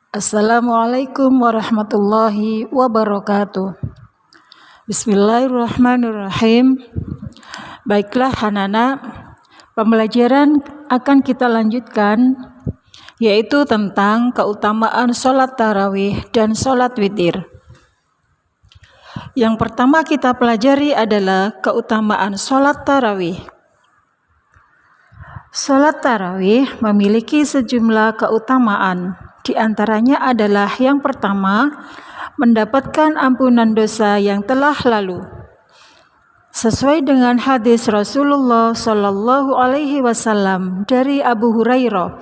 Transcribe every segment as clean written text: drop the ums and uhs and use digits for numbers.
Assalamualaikum warahmatullahi wabarakatuh. Bismillahirrahmanirrahim. Baiklah anak-anak, pembelajaran akan kita lanjutkan, yaitu tentang keutamaan sholat tarawih dan sholat witir. Yang pertama kita pelajari adalah keutamaan sholat tarawih. Sholat tarawih memiliki sejumlah keutamaan. Di antaranya adalah yang pertama, mendapatkan ampunan dosa yang telah lalu. Sesuai dengan hadis Rasulullah Shallallahu Alaihi Wasallam dari Abu Hurairah,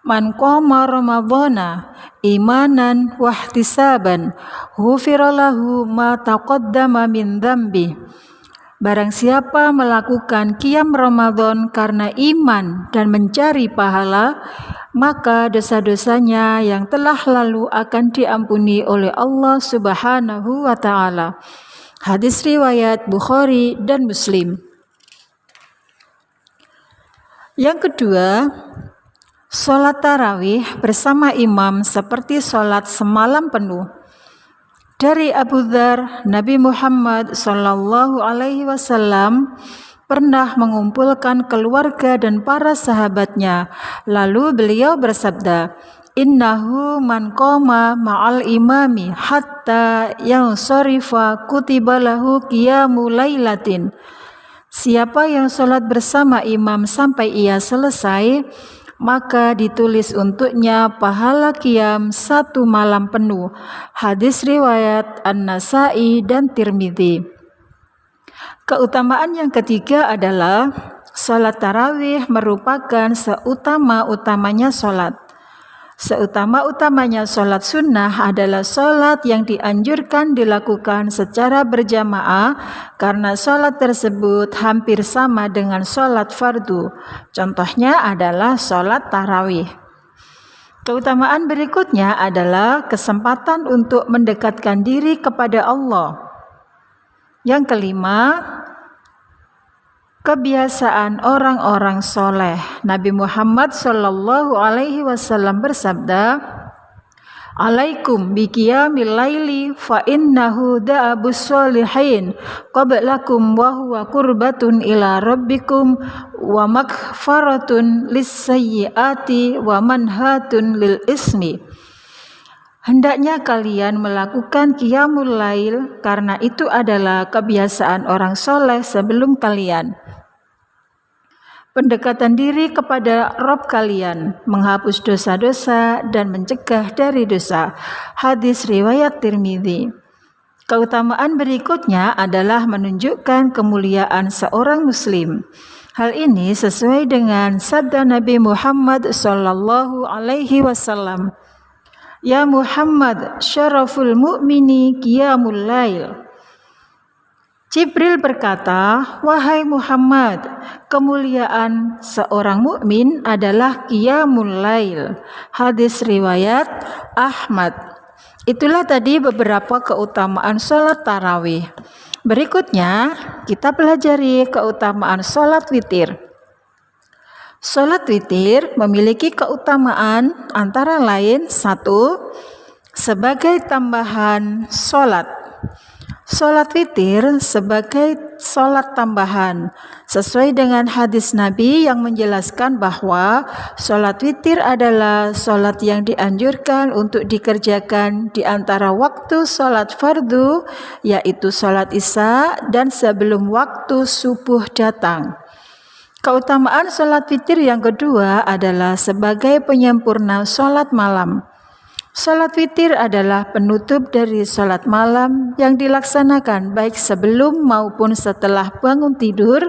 "Man qama Ramadhana imanan wahtisaban, ghufira lahu ma taqaddama min dzambi." Barang siapa melakukan qiyam Ramadan karena iman dan mencari pahala, maka dosa-dosanya yang telah lalu akan diampuni oleh Allah Subhanahu wa Ta'ala. Hadis riwayat Bukhari dan Muslim. Yang kedua, sholat tarawih bersama imam seperti sholat semalam penuh. Dari Abu Dzar, Nabi Muhammad Sallallahu Alaihi Wasallam pernah mengumpulkan keluarga dan para sahabatnya. Lalu beliau bersabda, "Innahu man qama ma'al imami hatta yansarifa kutiba lahu qiyamu lailatin." Siapa yang sholat bersama imam sampai ia selesai, maka ditulis untuknya pahala qiyam satu malam penuh. Hadis riwayat An-Nasa'i dan Tirmidzi. Keutamaan yang ketiga adalah sholat tarawih merupakan seutama-utamanya sholat. Seutama-utamanya sholat sunnah adalah sholat yang dianjurkan dilakukan secara berjamaah karena sholat tersebut hampir sama dengan sholat fardu. Contohnya adalah sholat tarawih. Keutamaan berikutnya adalah kesempatan untuk mendekatkan diri kepada Allah. Yang kelima, kebiasaan orang-orang soleh. Nabi Muhammad Sallallahu Alaihi Wasallam bersabda, "Alaikum biqiyamil laili fa innahu da'abus solihin qablakum wa huwa qurbatun ila rabbikum wa maghfaratun lis-sayyiati wa manhatun lil ismi." Hendaknya kalian melakukan qiyamul lail karena itu adalah kebiasaan orang soleh sebelum kalian. Pendekatan diri kepada Rabb kalian, menghapus dosa-dosa dan mencegah dari dosa. Hadis riwayat Tirmidzi. Keutamaan berikutnya adalah menunjukkan kemuliaan seorang muslim. Hal ini sesuai dengan sabda Nabi Muhammad Sallallahu Alaihi Wasallam, "Ya Muhammad, syaraful mu'mini qiyamul lail." Jibril berkata, "Wahai Muhammad, kemuliaan seorang mukmin adalah qiyamul lail." Hadis riwayat Ahmad. Itulah tadi beberapa keutamaan sholat tarawih. Berikutnya kita pelajari keutamaan sholat witir. Sholat witir memiliki keutamaan antara lain: satu, sebagai tambahan sholat. Sholat witir sebagai sholat tambahan sesuai dengan hadis Nabi yang menjelaskan bahwa sholat witir adalah sholat yang dianjurkan untuk dikerjakan di antara waktu sholat fardu, yaitu sholat isya dan sebelum waktu subuh datang. Keutamaan sholat witir yang kedua adalah sebagai penyempurna sholat malam. Sholat witir adalah penutup dari sholat malam yang dilaksanakan baik sebelum maupun setelah bangun tidur,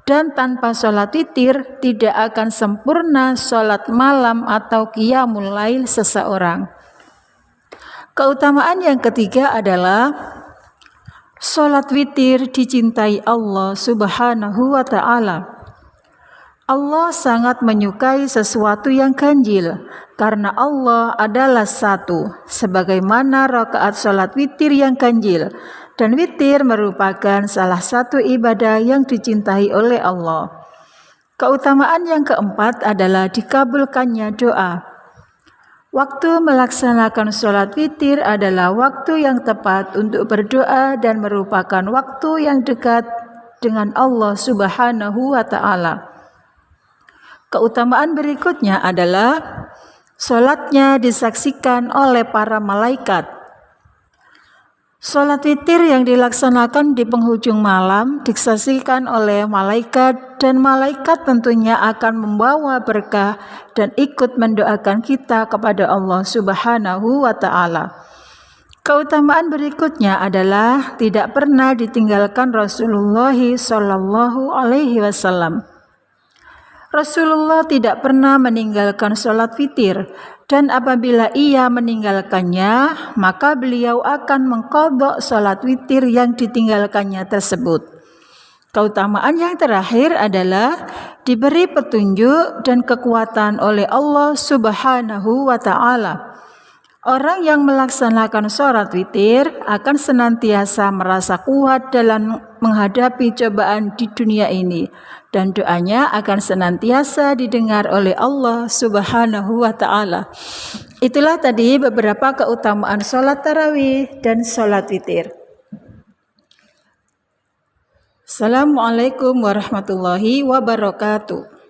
dan tanpa sholat witir tidak akan sempurna sholat malam atau qiyamul lail seseorang. Keutamaan yang ketiga adalah sholat witir dicintai Allah Subhanahu wa Ta'ala. Allah sangat menyukai sesuatu yang ganjil karena Allah adalah satu, sebagaimana rakaat sholat witir yang ganjil, dan witir merupakan salah satu ibadah yang dicintai oleh Allah. Keutamaan yang keempat adalah dikabulkannya doa. Waktu melaksanakan sholat witir adalah waktu yang tepat untuk berdoa dan merupakan waktu yang dekat dengan Allah Subhanahu wa Ta'ala. Keutamaan berikutnya adalah sholatnya disaksikan oleh para malaikat. Sholat witir yang dilaksanakan di penghujung malam disaksikan oleh malaikat, dan malaikat tentunya akan membawa berkah dan ikut mendoakan kita kepada Allah Subhanahu wa Ta'ala. Keutamaan berikutnya adalah tidak pernah ditinggalkan Rasulullah Shallallahu Alaihi Wasallam. Rasulullah tidak pernah meninggalkan sholat witir, dan apabila ia meninggalkannya, maka beliau akan mengqadha sholat witir yang ditinggalkannya tersebut. Keutamaan yang terakhir adalah diberi petunjuk dan kekuatan oleh Allah Subhanahu wa Ta'ala. Orang yang melaksanakan sholat witir akan senantiasa merasa kuat dalam menghadapi cobaan di dunia ini, dan doanya akan senantiasa didengar oleh Allah Subhanahu wa Ta'ala. Itulah tadi beberapa keutamaan sholat tarawih dan sholat witir. Assalamualaikum warahmatullahi wabarakatuh.